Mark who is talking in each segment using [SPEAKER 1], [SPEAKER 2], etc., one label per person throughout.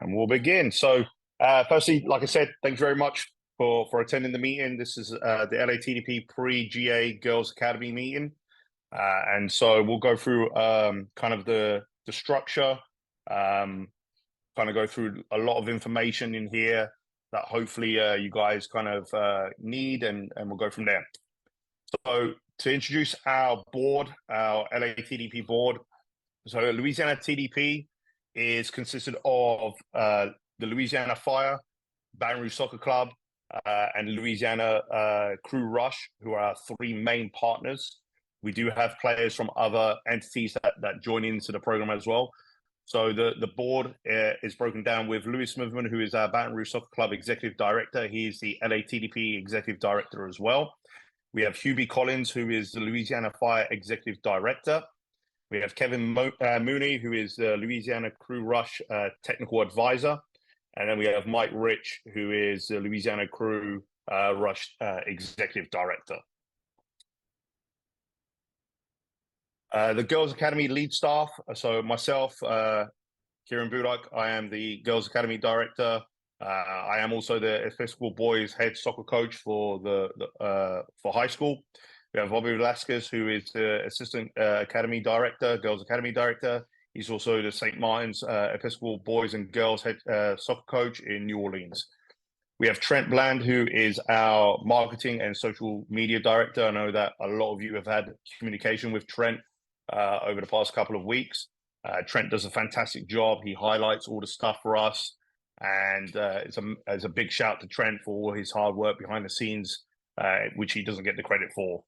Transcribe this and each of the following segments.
[SPEAKER 1] And we'll begin. So, firstly, like I said, thanks very much for attending the meeting. This is the LATDP Pre-GA Girls Academy meeting. And so we'll go through kind of the structure, kind of go through a lot of information in here that hopefully you guys kind of need, and we'll go from there. So to introduce our board, our LATDP board, so Louisiana TDP is consisted of the Louisiana Fire, Baton Rouge Soccer Club, and Louisiana Crew Rush, who are our three main partners. We do have players from other entities that join into the program as well. So the board is broken down with Louis Smithman, who is our Baton Rouge Soccer Club Executive Director. He's the LATDP Executive Director as well. We have Hubie Collins, who is the Louisiana Fire Executive Director. We have Kevin Mooney, who is the Louisiana Crew Rush Technical Advisor. And then we have Mike Rich, who is the Louisiana Crew Rush Executive Director. The Girls Academy lead staff. So myself, Kieran Budak, I am the Girls Academy Director. I am also the Episcopal Boys head soccer coach for for high school. We have Bobby Velasquez, who is the Assistant Academy Director, Girls Academy Director. He's also the St. Martin's Episcopal Boys and Girls head soccer coach in New Orleans. We have Trent Bland, who is our Marketing and Social Media Director. I know that a lot of you have had communication with Trent over the past couple of weeks. Trent does a fantastic job. He highlights all the stuff for us. And it's a big shout to Trent for all his hard work behind the scenes, which he doesn't get the credit for.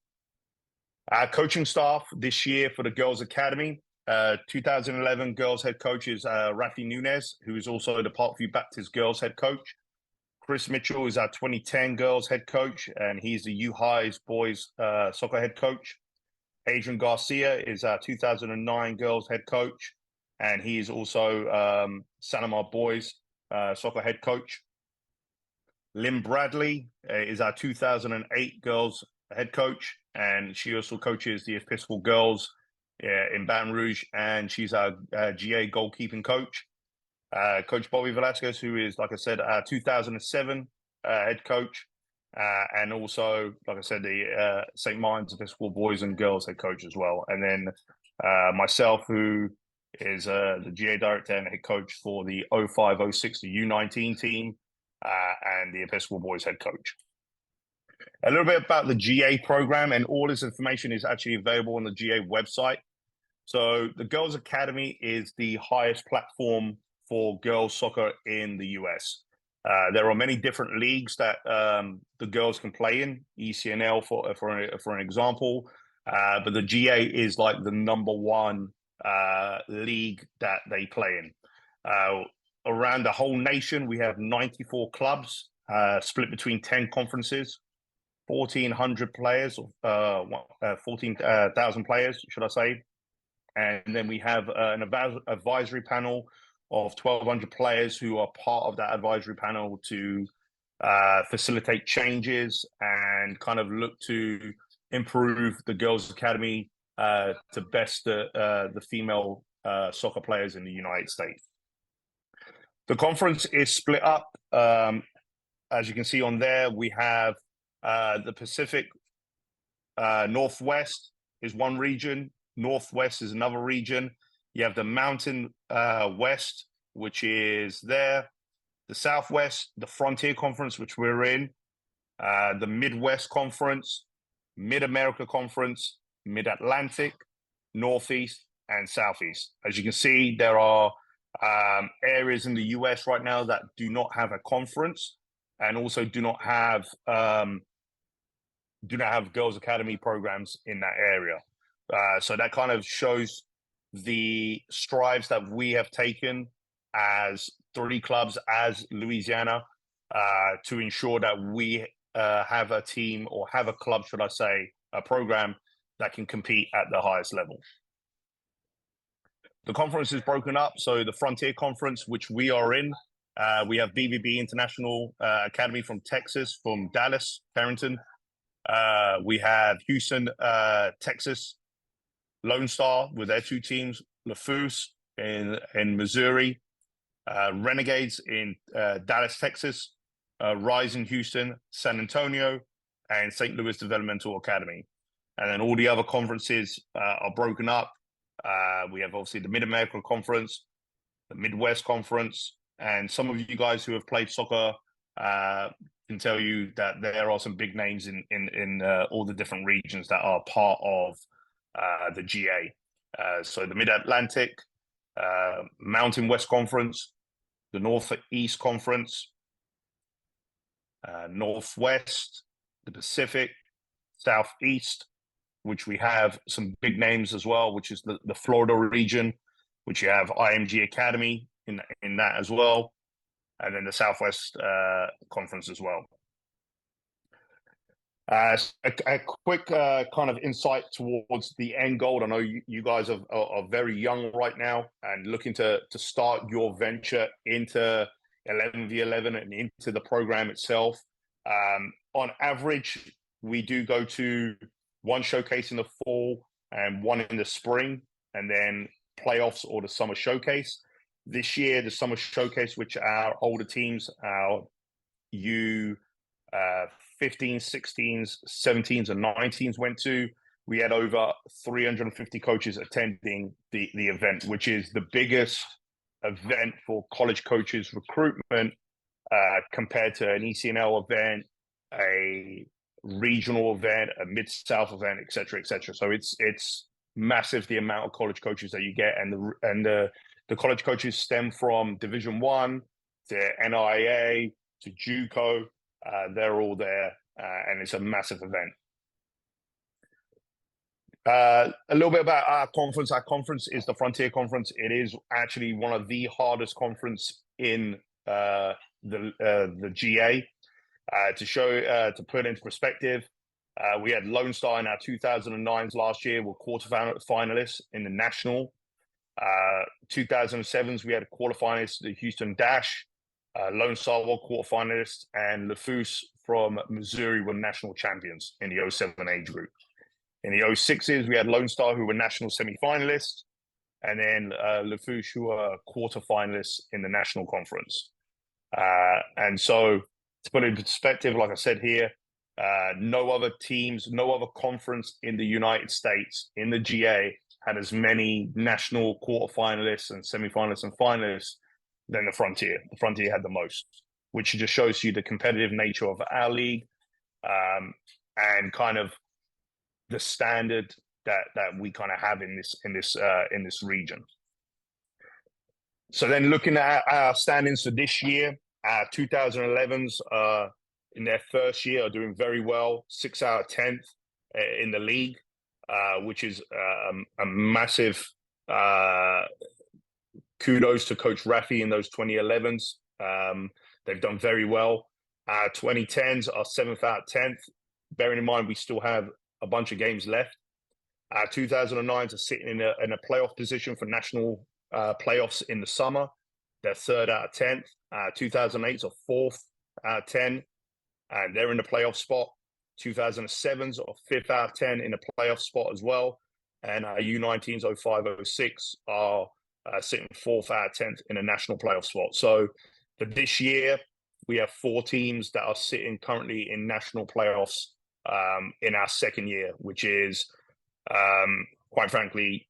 [SPEAKER 1] Our coaching staff this year for the Girls Academy, 2011 girls head coach is Rafi Nunez, who is also the Parkview Baptist girls head coach. Chris Mitchell is our 2010 girls head coach, and he's the U-Highs boys soccer head coach. Adrian Garcia is our 2009 girls head coach, and he is also Sanama boys soccer head coach. Lynn Bradley is our 2008 girls head coach, and she also coaches the Episcopal girls in Baton Rouge, and she's our GA goalkeeping coach. Coach Bobby Velasquez, who is, like I said, our 2007 head coach, and also, like I said, the St. Martin's Episcopal boys and girls head coach as well. And then myself, who is the GA director and head coach for the 05-06, the U19 team, and the Episcopal boys head coach. A little bit about the GA program, and all this information is actually available on the GA website. So the Girls Academy is the highest platform for girls soccer in the US. There are many different leagues that the girls can play in, ECNL for an example, but the GA is like the number one league that they play in. Around the whole nation, we have 94 clubs split between 10 conferences, 1,400 players, 14,000 players, should I say. And then we have an advisory panel of 1,200 players who are part of that advisory panel to facilitate changes and kind of look to improve the Girls Academy to best the female soccer players in the United States. The conference is split up. As you can see on there, we have the Pacific Northwest is one region. Northwest is another region. You have the Mountain West, which is there. The Southwest, the Frontier Conference, which we're in. The Midwest Conference, Mid-America Conference, Mid-Atlantic, Northeast, and Southeast. As you can see, there are areas in the US right now that do not have a conference, and also do not have Girls Academy programs in that area. So that kind of shows the strides that we have taken as three clubs, as Louisiana, to ensure that we have a team, or have a club, should I say, a program that can compete at the highest level. The conference is broken up. So the Frontier Conference, which we are in, we have BBB International Academy from Texas, from Dallas, Carrington. We have Houston, Texas, Lone Star with their two teams, LaFosse in Missouri, Renegades in Dallas, Texas, Rise in Houston, San Antonio, and St. Louis Developmental Academy. And then all the other conferences are broken up. We have obviously the Mid-America Conference, the Midwest Conference, and some of you guys who have played soccer can tell you that there are some big names in all the different regions that are part of the GA. So the Mid-Atlantic, Mountain West Conference, the Northeast Conference, Northwest, the Pacific, Southeast, which we have some big names as well, which is the Florida region, which you have IMG Academy in that as well, and then the Southwest Conference as well. A quick kind of insight towards the end goal. I know you guys are very young right now and looking to start your venture into 11v11 and into the program itself. On average, we do go to one showcase in the fall and one in the spring, and then playoffs or the summer showcase. This year, the summer showcase, which our older teams, our U15s, 16s, 17s, and 19s went to, we had over 350 coaches attending the event, which is the biggest event for college coaches recruitment compared to an ECNL event, a regional event, a Mid-South event, et cetera, et cetera. So it's massive, the amount of college coaches that you get, and the college coaches stem from Division I to NIA to JUCO. They're all there, and it's a massive event. A little bit about our conference. Our conference is the Frontier Conference. It is actually one of the hardest conference in the GA. To put into perspective, we had Lone Star in our 2009s last year. We're quarterfinalists in the national. 2007s, we had quarterfinalists, the Houston Dash. Lone Star were quarterfinalists, and Lafousse from Missouri were national champions in the 07 age group. In the 06s, we had Lone Star, who were national semi-finalists, and then Lafousse, who were quarterfinalists in the national conference. And so, to put it in perspective, like I said here, no other teams, no other conference in the United States in the GA had as many national quarterfinalists and semi-finalists and finalists than the Frontier. The Frontier had the most, which just shows you the competitive nature of our league, and kind of the standard that we kind of have in this region. So then, looking at our standings for this year, our 2011s in their first year are doing very well, 6 out of 10th in the league, which is a massive kudos to Coach Raffi in those 2011s. They've done very well. 2010s are 7th out of 10th. Bearing in mind, we still have a bunch of games left. 2009s are sitting in a playoff position for national playoffs in the summer. They're 3rd out of 10th. 2008s are 4th out of 10, and they're in the playoff spot. 2007s are 5th out of 10 in a playoff spot as well. And U19s, 05, 06 are sitting 4th out of 10th in a national playoff spot. So for this year, we have 4 teams that are sitting currently in national playoffs in our second year, which is, quite frankly,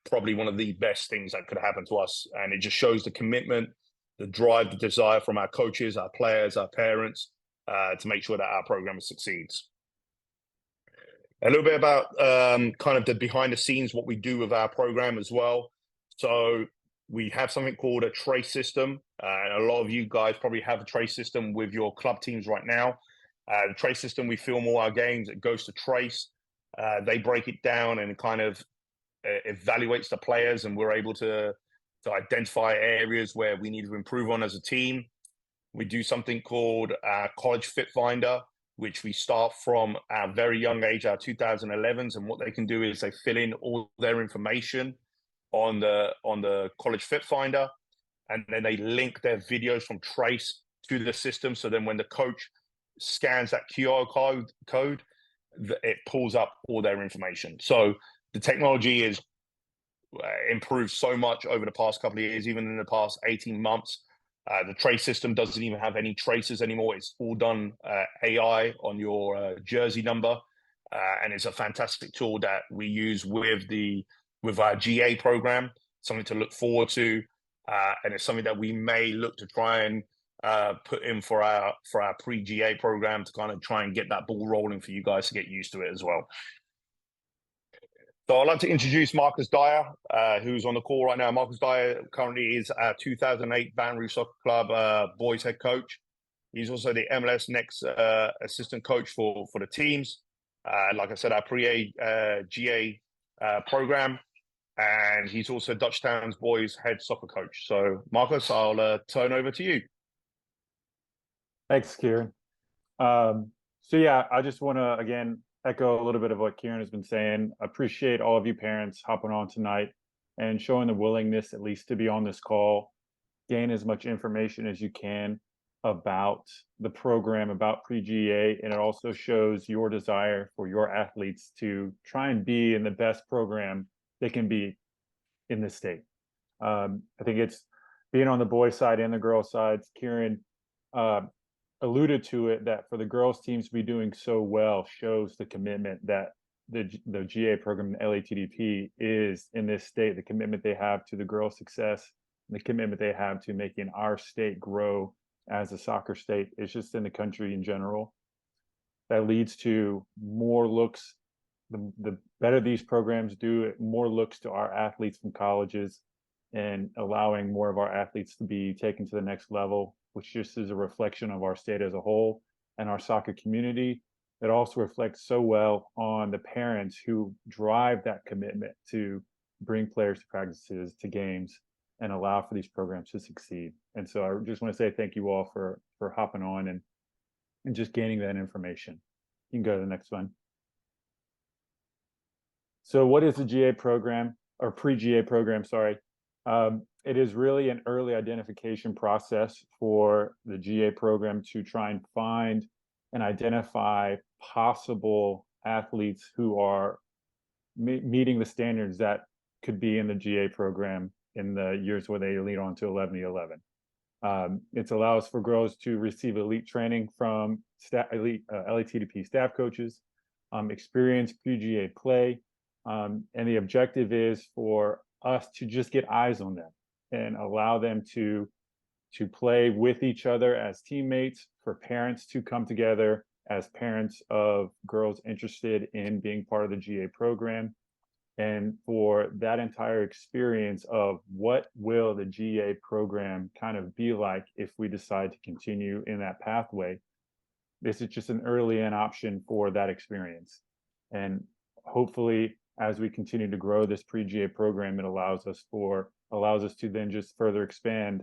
[SPEAKER 1] probably one of the best things that could happen to us. And it just shows the commitment, the drive, the desire from our coaches, our players, our parents, to make sure that our program succeeds. A little bit about kind of the behind the scenes, what we do with our program as well. So we have something called a trace system. And a lot of you guys probably have a trace system with your club teams right now. The trace system, we film all our games. It goes to trace. They break it down and kind of evaluates the players, and we're able to identify areas where we need to improve on as a team. We do something called College Fit Finder, which we start from our very young age, our 2011s, and what they can do is they fill in all their information on the College Fit Finder, and then they link their videos from Trace to the system. So then when the coach scans that QR code, it pulls up all their information. So the technology is improved so much over the past couple of years, even in the past 18 months. The trace system doesn't even have any traces anymore. It's all done AI on your jersey number, and it's a fantastic tool that we use with our GA program. Something to look forward to, and it's something that we may look to try and put in for our pre-GA program to kind of try and get that ball rolling for you guys to get used to it as well. So I'd like to introduce Marcus Dyer, who's on the call right now. Marcus Dyer currently is our 2008 Baton Rouge Soccer Club boys head coach. He's also the MLS Next assistant coach for the teams. Like I said, our pre-GA program. And he's also Dutchtown's boys head soccer coach. So Marcus, I'll turn over to you.
[SPEAKER 2] Thanks, Kieran. So yeah, I just want to, again, echo a little bit of what Kieran has been saying. Appreciate all of you parents hopping on tonight and showing the willingness at least to be on this call, gain as much information as you can about the program, about pre-GA, and it also shows your desire for your athletes to try and be in the best program they can be in this state. I think it's being on the boys' side and the girls' sides. Kieran alluded to it, that for the girls teams to be doing so well shows the commitment that the GA program, LATDP, is in this state, the commitment they have to the girls' success, and the commitment they have to making our state grow as a soccer state. It's just in the country in general. That leads to more looks. The better these programs do, it more looks to our athletes from colleges and allowing more of our athletes to be taken to the next level, which just is a reflection of our state as a whole and our soccer community. It also reflects so well on the parents who drive that commitment to bring players to practices, to games, and allow for these programs to succeed. And so I just want to say thank you all for hopping on and just gaining that information. You can go to the next one. So what is the GA program, or pre-GA program, sorry? It is really an early identification process for the GA program to try and find and identify possible athletes who are meeting the standards that could be in the GA program in the years where they lead on to 11-11. It allows for girls to receive elite training from LATDP staff coaches, experience pre-GA play, and the objective is for us to just get eyes on them and allow them to play with each other as teammates, for parents to come together as parents of girls interested in being part of the GA program, and for that entire experience of what will the GA program kind of be like if we decide to continue in that pathway. This is just an early in option for that experience. And hopefully, as we continue to grow this pre-GA program, it allows us to then just further expand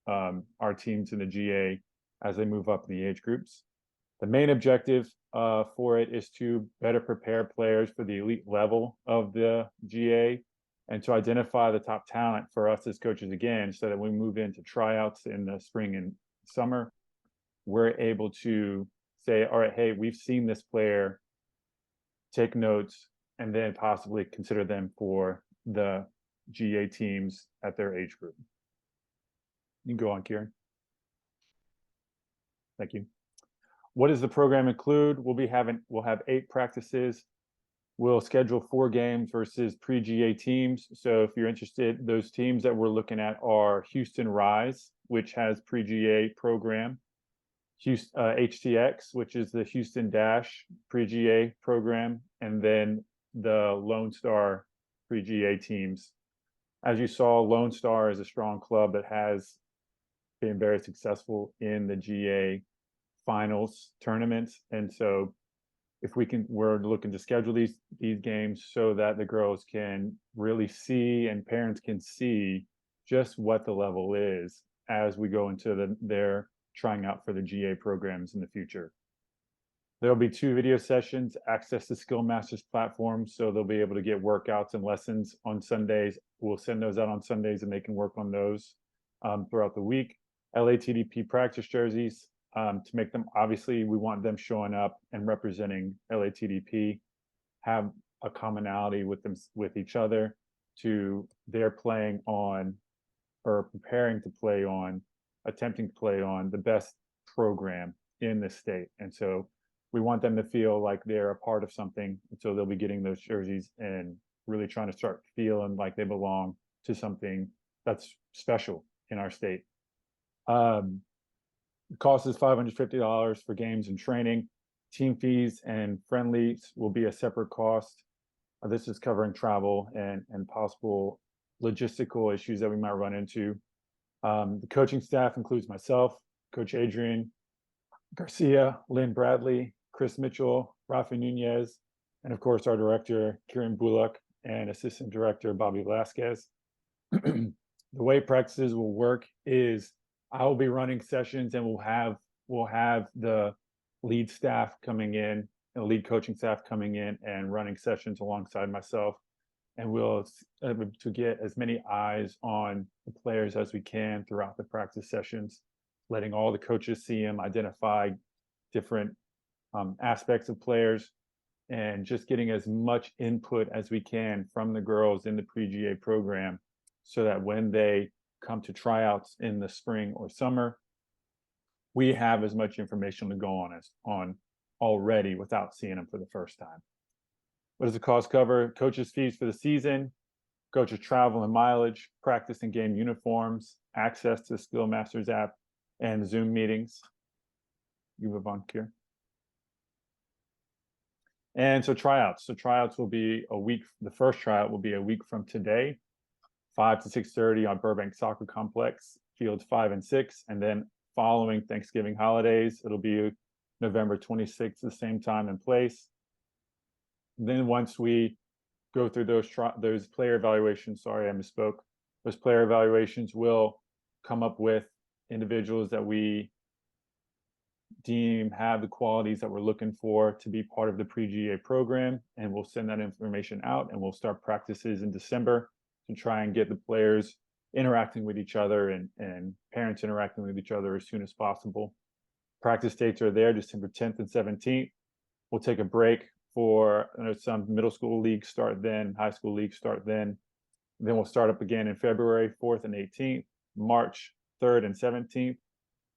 [SPEAKER 2] our teams in the GA as they move up in the age groups. The main objective for it is to better prepare players for the elite level of the GA and to identify the top talent for us as coaches again, so that when we move into tryouts in the spring and summer, we're able to say, all right, hey, we've seen this player, take notes, and then possibly consider them for the GA teams at their age group. You can go on, Kieran. Thank you. What does the program include? We'll have 8 practices. We'll schedule 4 games versus pre-GA teams. So if you're interested, those teams that we're looking at are Houston Rise, which has pre-GA program, HTX, which is the Houston Dash pre-GA program, and then the Lone Star pre-GA teams. As you saw, Lone Star is a strong club that has been very successful in the GA finals tournaments, and so we're looking to schedule these games so that the girls can really see and parents can see just what the level is as we go into their trying out for the GA programs in the future. There'll be 2 video sessions, access to Skill Masters platform, so they'll be able to get workouts and lessons on Sundays. We'll send those out on Sundays and they can work on those throughout the week. LATDP practice jerseys, to make them, obviously we want them showing up and representing LATDP, have a commonality with each other, to they're playing on or preparing to play on attempting to play on the best program in the state. And so we want them to feel like they're a part of something. And so they'll be getting those jerseys and really trying to start feeling like they belong to something that's special in our state. The cost is $550 for games and training. Team fees and friendlies will be a separate cost. This is covering travel and possible logistical issues that we might run into. The coaching staff includes myself, Coach Adrian Garcia, Lynn Bradley, Chris Mitchell, Rafa Nunez, and of course our director, Kieran Bullock, and assistant director, Bobby Velasquez. The way practices will work is I will be running sessions, and we'll have the lead staff coming in, and lead coaching staff coming in and running sessions alongside myself, and we'll to get as many eyes on the players as we can throughout the practice sessions, letting all the coaches see them, identify different aspects of players, and just getting as much input as we can from the girls in the pre-GA program, so that when they come to tryouts in the spring or summer, we have as much information to go on already without seeing them for the first time. What does the cost cover? Coaches' fees for the season, coaches' travel and mileage, practice and game uniforms, access to the Skill Masters app, and Zoom meetings. You move on, Kier. And so tryouts. So tryouts will be a week. The first tryout will be a week from today, 5 to 6:30 on Burbank Soccer Complex, fields 5 and 6. And then following Thanksgiving holidays, it'll be November 26th, the same time and place. Then once we go through those player evaluations, sorry, I misspoke. Those player evaluations will come up with individuals that we deem have the qualities that we're looking for to be part of the pre-GA program, and we'll send that information out, and we'll start practices in December to try and get the players interacting with each other and parents interacting with each other as soon as possible. Practice dates are there, December 10th and 17th. We'll take a break for some middle school leagues start then, high school leagues start then. Then we'll start up again in February 4th and 18th, March 3rd and 17th.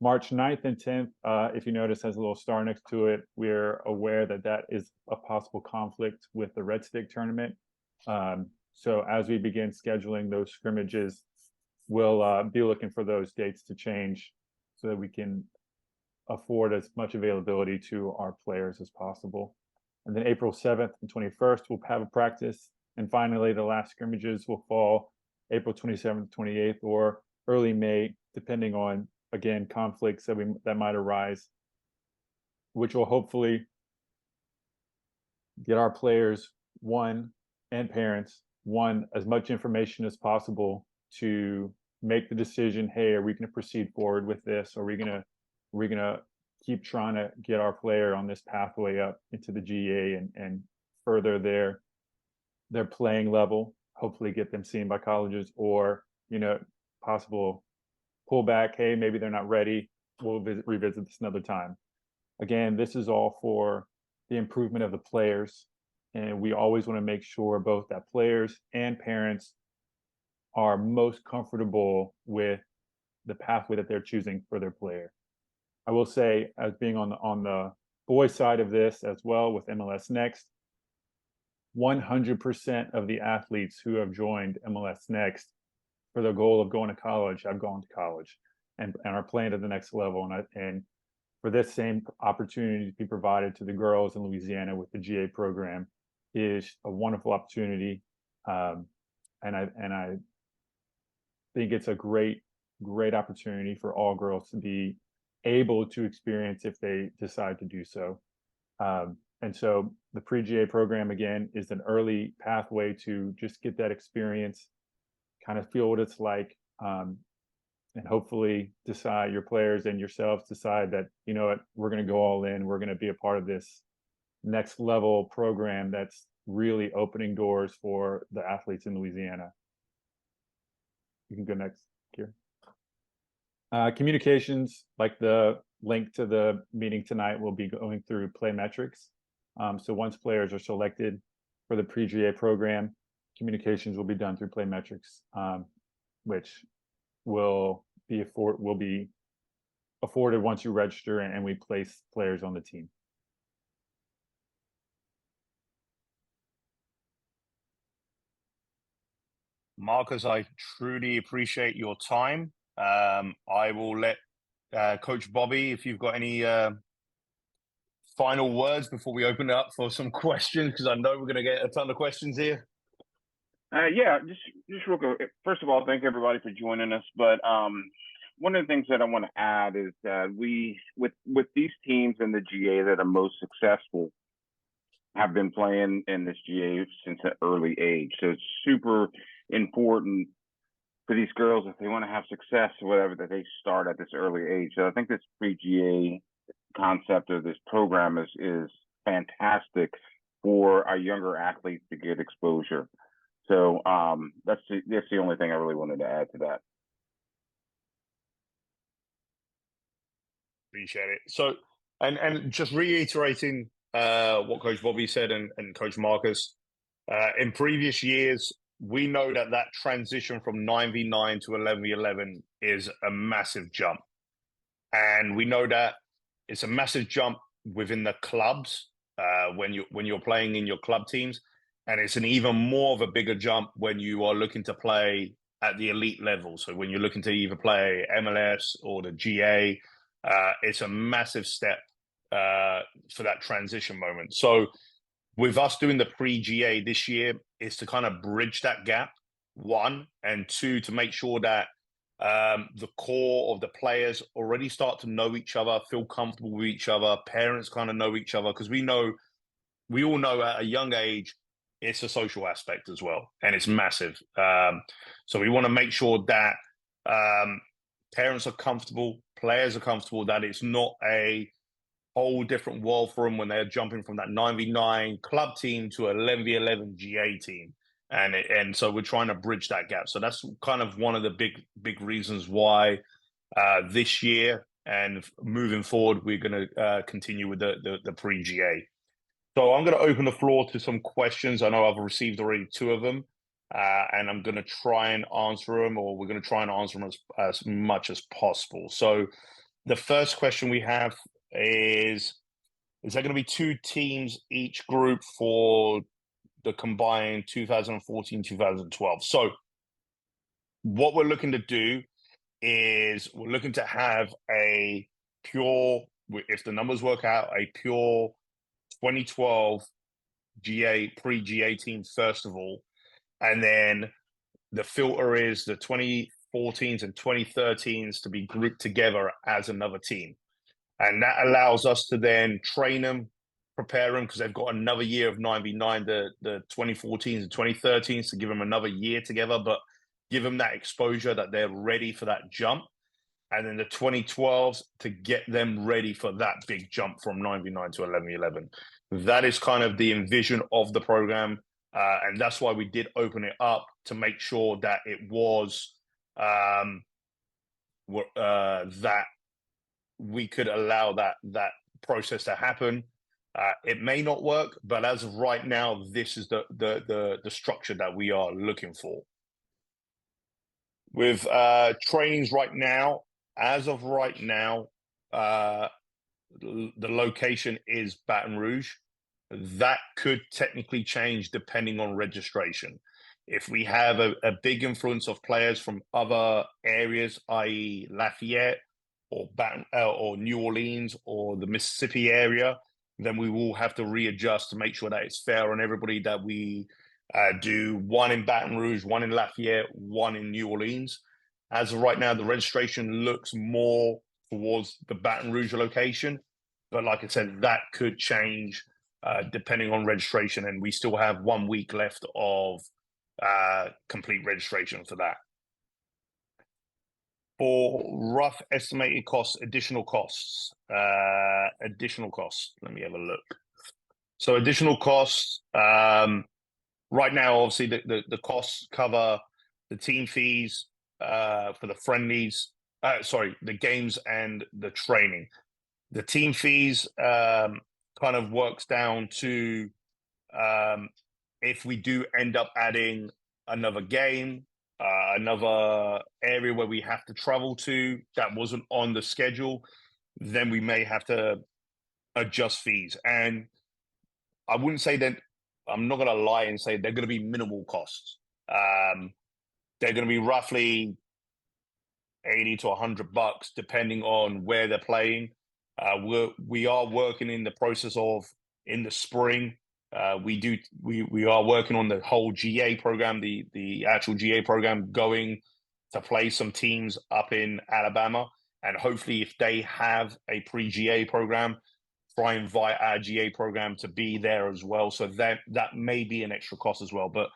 [SPEAKER 2] March 9th and 10th, if you notice, has a little star next to it. We're aware that that is a possible conflict with the Red Stick tournament. So as we begin scheduling those scrimmages, we'll be looking for those dates to change so that we can afford as much availability to our players as possible. And then April 7th and 21st, we'll have a practice. And finally, the last scrimmages will fall April 27th, 28th, or early May, depending on, again, conflicts that might arise, which will hopefully get our players, and parents, as much information as possible to make the decision, hey, are we going to proceed forward with this? Are we going to keep trying to get our player on this pathway up into the GA and further their playing level, hopefully get them seen by colleges, or possible pullback, hey, maybe they're not ready, we'll revisit this another time. Again, this is all for the improvement of the players, and we always want to make sure both that players and parents are most comfortable with the pathway that they're choosing for their player. I will say, as being on the boys side of this as well with MLS Next, 100% of the athletes who have joined MLS Next for the goal of going to college have gone to college and are playing at the next level. And for this same opportunity to be provided to the girls in Louisiana with the GA program is a wonderful opportunity. And I think it's a great opportunity for all girls to be able to experience if they decide to do so. And so the pre-GA program, again, is an early pathway to just get that experience, kind of feel what it's like, and hopefully decide, your players and yourselves decide that, you know what, we're going to go all in. We're going to be a part of this next level program that's really opening doors for the athletes in Louisiana. You can go next, Kier. Communications, like the link to the meeting tonight, will be going through Playmetrics. So once players are selected for the pre-GA program, communications will be done through Playmetrics, which will will be afforded once you register and we place players on the team.
[SPEAKER 1] Marcus, I truly appreciate your time. I will let Coach Bobby, if you've got any final words before we open it up for some questions, because I know we're going to get a ton of questions here.
[SPEAKER 3] Yeah, just real quick. First of all, thank everybody for joining us. But one of the things that I want to add is that we, with these teams in the GA that are most successful, have been playing in this GA since an early age. So it's super important for these girls, if they want to have success or whatever, that they start at this early age. So I think this pre-GA concept of this program is fantastic for our younger athletes to get exposure. So that's the only thing I really wanted to add to that.
[SPEAKER 1] Appreciate it. So, and just reiterating what Coach Bobby said and Coach Marcus, in previous years, we know that transition from 9v9 to 11v11 is a massive jump. And we know that it's a massive jump within the clubs when you're playing in your club teams. And it's an even more of a bigger jump when you are looking to play at the elite level. So when you're looking to either play MLS or the GA, it's a massive step for that transition moment. So with us doing the pre-GA this year is to kind of bridge that gap, one, and two, to make sure that the core of the players already start to know each other, feel comfortable with each other, parents kind of know each other, because we all know at a young age, it's a social aspect as well, and it's massive. So we want to make sure that parents are comfortable, players are comfortable, that it's not a whole different world for them when they're jumping from that 9v9 club team to an 11v11 GA team. And so we're trying to bridge that gap. So that's kind of one of the big reasons why this year and moving forward, we're going to continue with the pre-GA. So I'm going to open the floor to some questions. I know I've received already 2 of them, and I'm going to try and answer them, or we're going to try and answer them as much as possible. So the first question we have is there going to be 2 teams each group for the combined 2014-2012? So what we're looking to do is we're looking to have a pure, if the numbers work out, a pure 2012 GA, pre-GA team first of all, and then the filter is the 2014s and 2013s to be grouped together as another team. And that allows us to then train them, prepare them, because they've got another year of 9v9, the 2014s and 2013s, to give them another year together, but give them that exposure that they're ready for that jump. And then the 2012s to get them ready for that big jump from 9v9 to 11v11. That is kind of the envision of the program. And that's why we did open it up, to make sure that it was that we could allow that process to happen. It may not work, but as of right now, this is the structure that we are looking for. With trainings right now, as of right now, the location is Baton Rouge. That could technically change depending on registration. If we have a big influence of players from other areas, i.e. Lafayette or New Orleans or the Mississippi area, then we will have to readjust to make sure that it's fair on everybody, that we do 1 in Baton Rouge, 1 in Lafayette, 1 in New Orleans. As of right now, the registration looks more towards the Baton Rouge location. But like I said, that could change depending on registration. And we still have 1 week left of complete registration for that. For rough estimated costs, additional costs, let me have a look. So additional costs, right now, obviously the costs cover the team fees for the friendlies, the games and the training. The team fees kind of works down to if we do end up adding another game, another area where we have to travel to that wasn't on the schedule, then we may have to adjust fees. And I wouldn't say that, I'm not going to lie and say they're going to be minimal costs. They're going to be roughly 80 to $100, depending on where they're playing. We are working in the process of, in the spring, we are working on the whole GA program, the actual GA program, going to play some teams up in Alabama. And hopefully if they have a pre-GA program, try and invite our GA program to be there as well. So that may be an extra cost as well. But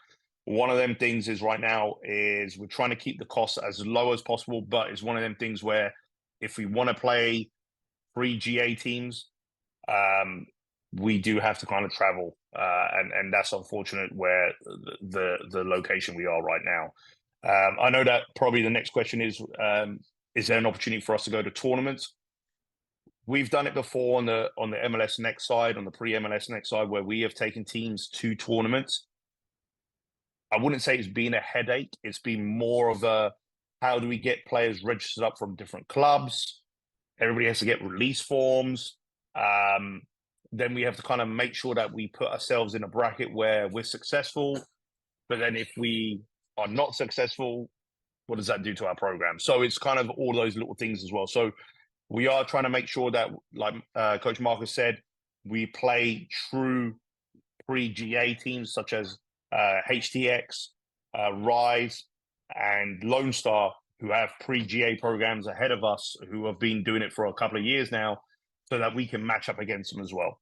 [SPEAKER 1] one of them things is right now is we're trying to keep the costs as low as possible, but it's one of them things where if we want to play pre-GA teams, we do have to kind of travel. And that's unfortunate where the location we are right now. I know that probably the next question is there an opportunity for us to go to tournaments? We've done it before on the MLS Next side, on the pre-MLS Next side, where we have taken teams to tournaments. I wouldn't say it's been a headache. It's been more of a, how do we get players registered up from different clubs? Everybody has to get release forms. Then we have to kind of make sure that we put ourselves in a bracket where we're successful. But then if we are not successful, what does that do to our program? So it's kind of all those little things as well. So we are trying to make sure that, like Coach Marcus said, we play true pre-GA teams such as HTX, Rise, and Lone Star, who have pre-GA programs ahead of us, who have been doing it for a couple of years now, so that we can match up against them as well.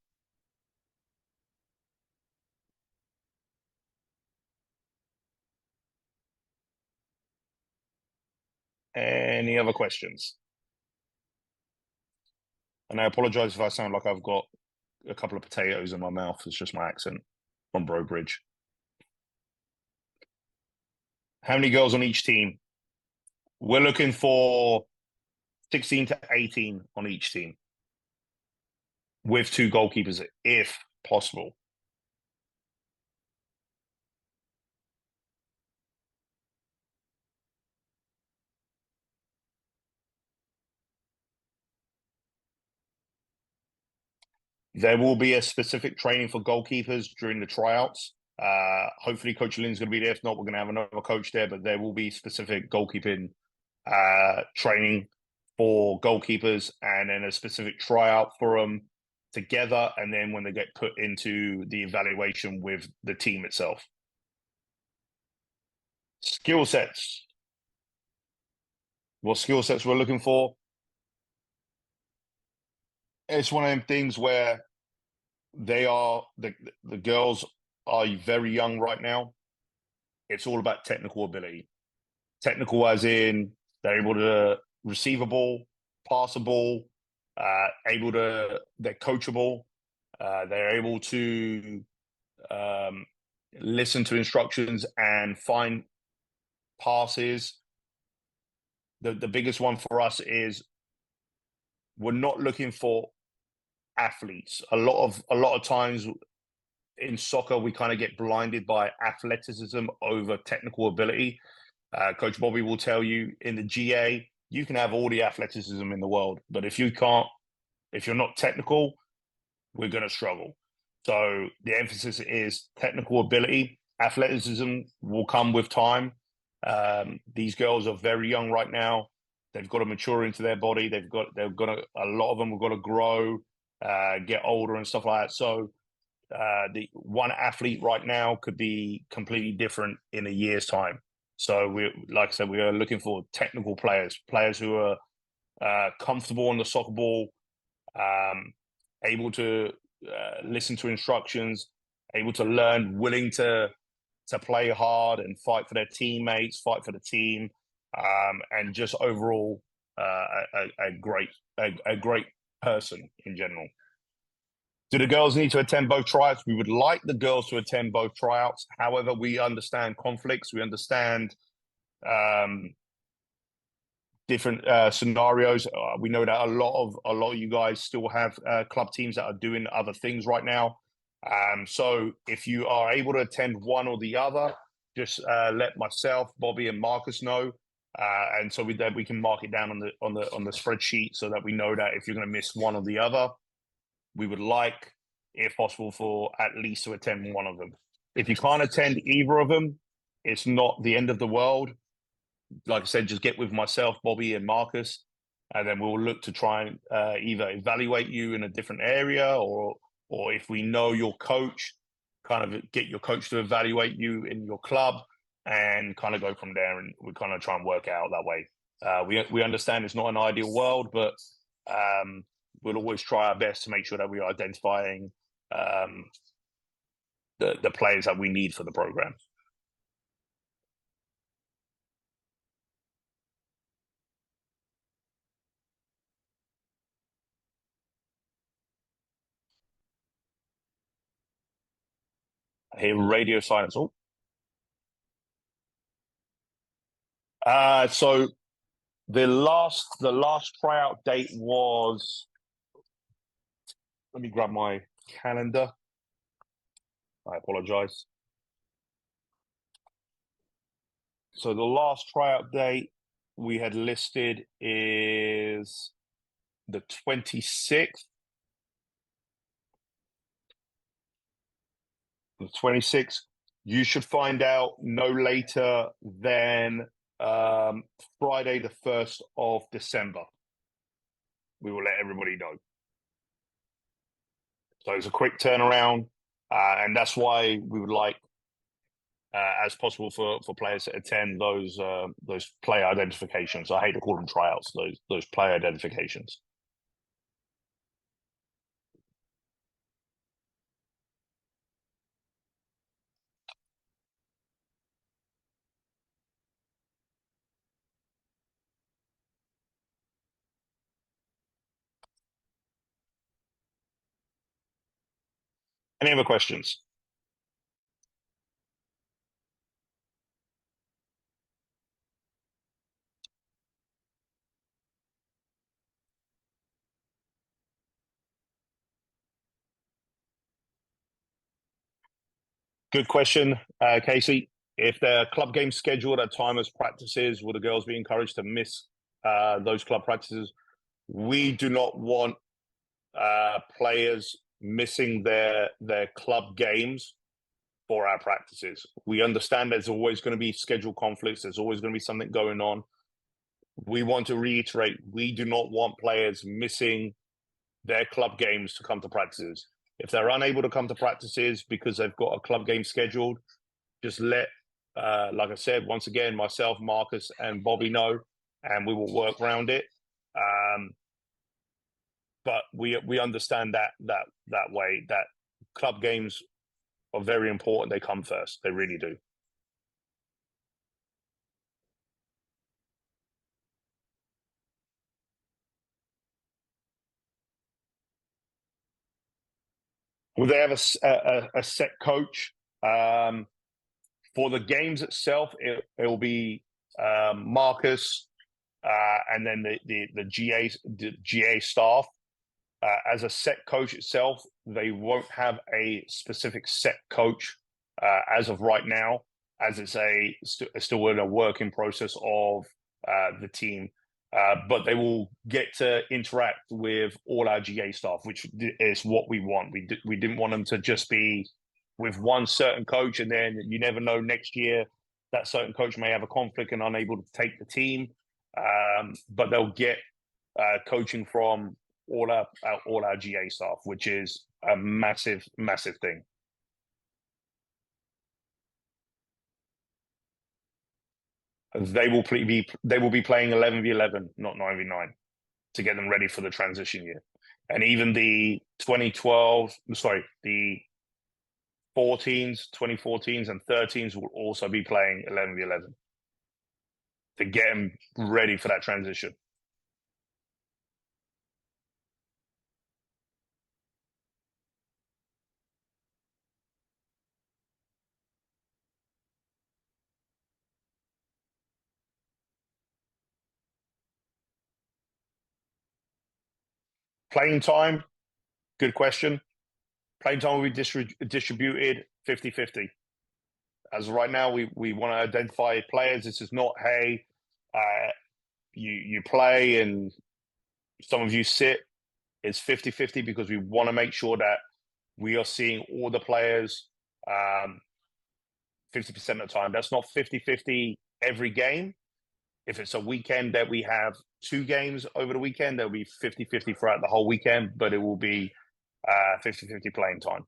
[SPEAKER 1] Any other questions? And I apologize if I sound like I've got a couple of potatoes in my mouth. It's just my accent from Bro Bridge. How many girls on each team? We're looking for 16 to 18 on each team, with 2 goalkeepers, if possible. There will be a specific training for goalkeepers during the tryouts. Hopefully Coach Lynn's going to be there. If not, we're going to have another coach there, but there will be specific goalkeeping training for goalkeepers, and then a specific tryout for them together, and then when they get put into the evaluation with the team itself. Skill sets. What skill sets we're looking for? It's one of them things where the girls are very young right now. It's all about technical ability. Technical as in they're able to receive a ball, pass a ball, they're coachable, they're able to listen to instructions and find passes. The biggest one for us is we're not looking for athletes. A lot of times in soccer, we kind of get blinded by athleticism over technical ability. Coach Bobby will tell you in the GA, you can have all the athleticism in the world, but if you're not technical, we're going to struggle. So the emphasis is technical ability. Athleticism will come with time. These girls are very young right now. They've got to mature into their body. A lot of them have got to grow, get older and stuff like that. So the one athlete right now could be completely different in a year's time. So like I said, we are looking for technical players who are comfortable on the soccer ball, able to listen to instructions, able to learn, willing to play hard and fight for their teammates, fight for the team, and just overall a great person in general. Do the girls need to attend both tryouts? We would like the girls to attend both tryouts. However, we understand conflicts. We understand different scenarios. We know that a lot of you guys still have club teams that are doing other things right now. So if you are able to attend one or the other, just let myself, Bobby, and Marcus know, and so we can mark it down on the spreadsheet so that we know that if you're going to miss one or the other, we would like, if possible, for at least to attend one of them. If you can't attend either of them, it's not the end of the world. Like I said, just get with myself, Bobby, and Marcus, and then we'll look to try and either evaluate you in a different area, or if we know your coach, kind of get your coach to evaluate you in your club, and kind of go from there. And we kind of try and work it out that way. We understand it's not an ideal world, but we'll always try our best to make sure that we are identifying the players that we need for the program. I hear radio silence. Oh. So the last tryout date was, let me grab my calendar. I apologize. So the last tryout date we had listed is the 26th. The 26th. You should find out no later than Friday, the 1st of December. We will let everybody know. So it's a quick turnaround, and that's why we would like, as possible, for players to attend those player identifications. I hate to call them tryouts; those player identifications. Any other questions? Good question, Casey. If their club games scheduled at time as practices, will the girls be encouraged to miss those club practices? We do not want players missing their club games for our practices. We understand there's always going to be schedule conflicts. There's always going to be something going on. We want to reiterate, we do not want players missing their club games to come to practices. If they're unable to come to practices because they've got a club game scheduled, just let, like I said, once again, myself, Marcus, and Bobby know, and we will work around it. But we understand that way, that club games are very important. They come first. They really do. Will they have a set coach? For the games itself, it will be Marcus, and then the GA staff. As a set coach itself, they won't have a specific set coach as of right now, as it's still in a working process of the team. But they will get to interact with all our GA staff, which is what we want. We didn't want them to just be with one certain coach, and then you never know, next year that certain coach may have a conflict and unable to take the team. But they'll get coaching from all our GA staff, which is a massive thing. They will be playing 11v11, not 9v9, to get them ready for the transition year. And even the 2014s, and 13s will also be playing 11v11 to get them ready for that transition. Playing time, good question. Playing time will be distributed 50-50. As of right now, we want to identify players. This is not, hey, you play and some of you sit. It's 50-50 because we want to make sure that we are seeing all the players 50% of the time. That's not 50-50 every game. If it's a weekend that we have 2 games over the weekend, there'll be 50-50 throughout the whole weekend, but it will be 50-50 playing time.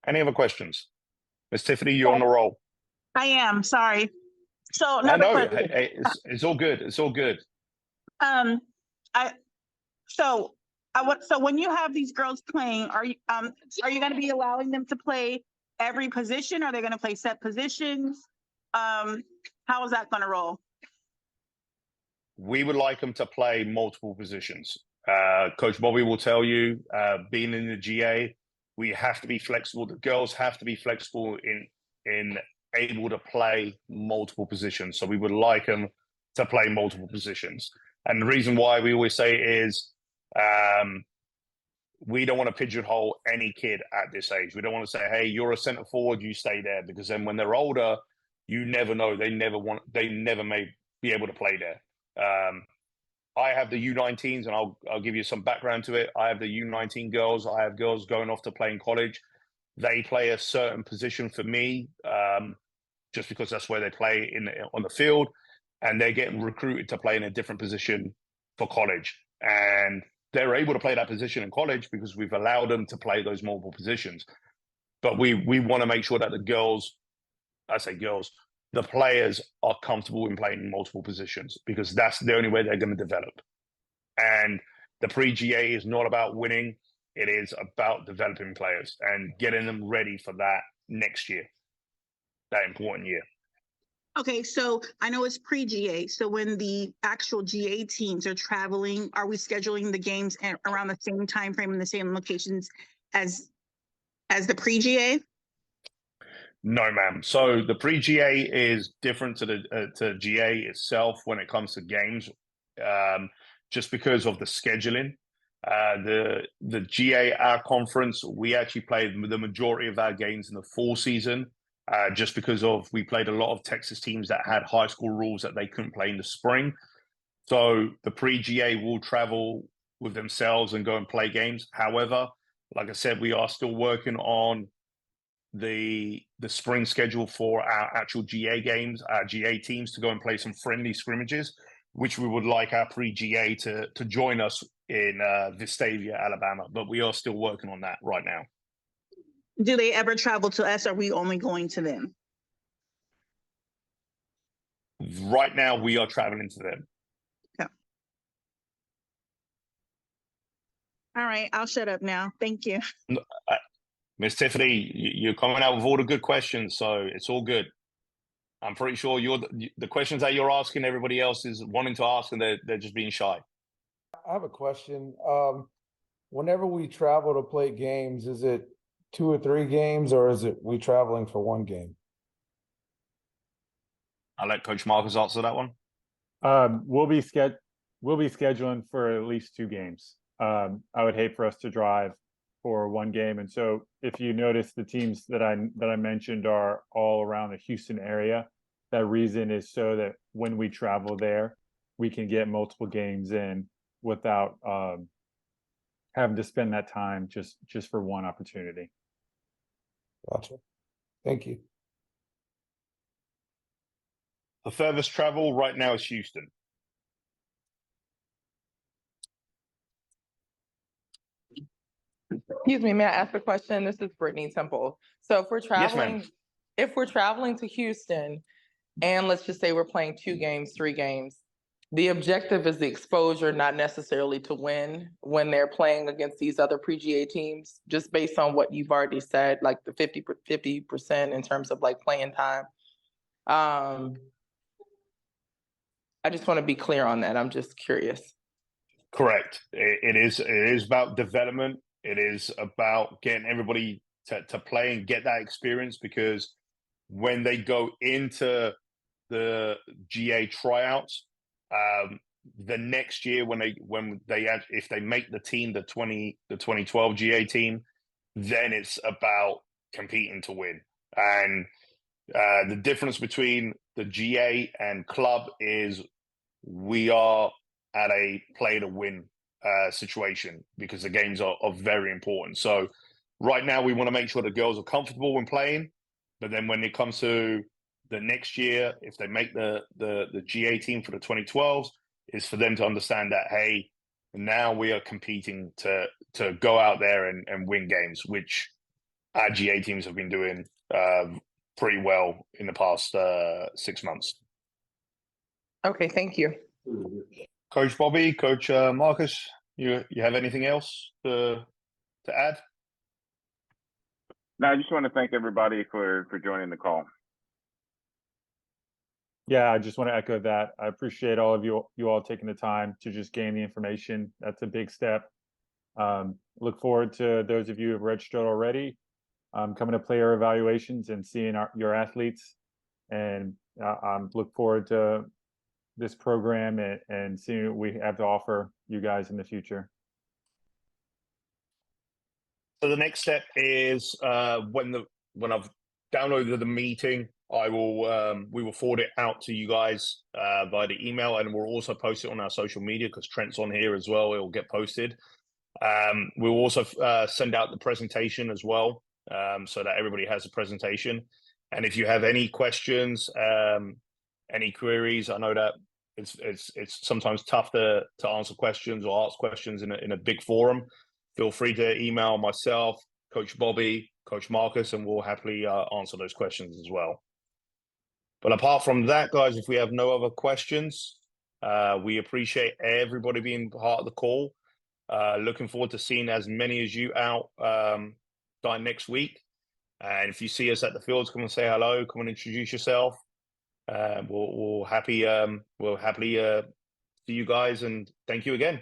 [SPEAKER 1] Any other questions? Miss Tiffany, you're on the roll.
[SPEAKER 4] I am, sorry. So
[SPEAKER 1] I
[SPEAKER 4] another
[SPEAKER 1] know.
[SPEAKER 4] question.
[SPEAKER 1] Hey, it's all good. It's all good.
[SPEAKER 4] So when you have these girls playing, are you going to be allowing them to play every position? Are they going to play set positions? How is that going to roll?
[SPEAKER 1] We would like them to play multiple positions. Coach Bobby will tell you, being in the GA, we have to be flexible. The girls have to be flexible in able to play multiple positions. So we would like them to play multiple positions. And the reason why we always say is we don't want to pigeonhole any kid at this age. We don't want to say, hey, you're a center forward, you stay there. Because then when they're older, you never know. They never may be able to play there. I have the U19s, and I'll give you some background to it. I have the U19 girls. I have girls going off to play in college. They play a certain position for me, just because that's where they play on the field, and they're getting recruited to play in a different position for college. And they're able to play that position in college because we've allowed them to play those multiple positions. But we want to make sure that the girls, I say girls, the players are comfortable in playing multiple positions, because that's the only way they're going to develop. And the pre-GA is not about winning. It is about developing players and getting them ready for that next year, that important year.
[SPEAKER 4] Okay, so I know it's pre-GA. So when the actual GA teams are traveling, are we scheduling the games around the same time frame in the same locations as the pre-GA?
[SPEAKER 1] No, ma'am. So the pre-GA is different to the GA itself when it comes to games, just because of the scheduling. The GA, our conference, we actually played the majority of our games in the fall season, just because we played a lot of Texas teams that had high school rules that they couldn't play in the spring. So the pre-GA will travel with themselves and go and play games. However, like I said, we are still working on the spring schedule for our actual GA games, our GA teams to go and play some friendly scrimmages, which we would like our pre-GA to join us in Vestavia, Alabama. But we are still working on that right now.
[SPEAKER 4] Do they ever travel to us? Or are we only going to them?
[SPEAKER 1] Right now, we are traveling to them.
[SPEAKER 4] Okay. All right, I'll shut up now. Thank you.
[SPEAKER 1] Miss Tiffany, you're coming out with all the good questions, so it's all good. I'm pretty sure the questions that you're asking, everybody else is wanting to ask, and they're just being shy.
[SPEAKER 5] I have a question. Whenever we travel to play games, is it 2 or 3 games, or is it we traveling for 1 game?
[SPEAKER 1] I'll let Coach Marcus answer that one.
[SPEAKER 2] We'll be scheduling for at least 2 games. I would hate for us to drive for 1 game. And so if you notice, the teams that I mentioned are all around the Houston area. That reason is so that when we travel there, we can get multiple games in without having to spend that time just for one opportunity.
[SPEAKER 5] Gotcha. Thank you.
[SPEAKER 1] The furthest travel right now is Houston.
[SPEAKER 6] Excuse me, may I ask a question? This is Brittany Temple. So if we're traveling, to Houston, and let's just say we're playing 2 games, 3 games, the objective is the exposure, not necessarily to win when they're playing against these other pre-GA teams, just based on what you've already said, like the 50% in terms of like playing time. I just want to be clear on that. I'm just curious.
[SPEAKER 1] Correct. It is about development. It is about getting everybody to play and get that experience, because when they go into the GA tryouts, the next year if they make the team, the 2012 GA team, then it's about competing to win. And the difference between the GA and club is we are at a play to win situation, because the games are very important. So right now we want to make sure the girls are comfortable when playing, but then when it comes to the next year, if they make the GA team for the 2012s, is for them to understand that, hey, now we are competing to go out there and win games, which our GA teams have been doing pretty well in the past 6 months.
[SPEAKER 6] Okay, thank you.
[SPEAKER 1] Coach Bobby, Coach Marcus, you have anything else to add?
[SPEAKER 3] No, I just want to thank everybody for joining the call.
[SPEAKER 2] Yeah, I just want to echo that. I appreciate all of you all taking the time to just gain the information. That's a big step. Look forward to those of you who have registered already, coming to player evaluations and seeing your athletes. And look forward to this program and seeing what we have to offer you guys in the future.
[SPEAKER 1] So the next step is when I've downloaded the meeting, we will forward it out to you guys via the email, and we'll also post it on our social media, because Trent's on here as well. It will get posted. We'll also send out the presentation as well, so that everybody has a presentation. And if you have any questions, any queries, I know that it's sometimes tough to answer questions or ask questions in a big forum. Feel free to email myself, Coach Bobby, Coach Marcus, and we'll happily answer those questions as well. But apart from that, guys, if we have no other questions, we appreciate everybody being part of the call. Looking forward to seeing as many as you out starting next week. And if you see us at the fields, come and say hello, come and introduce yourself. We'll happily see you guys, and thank you again.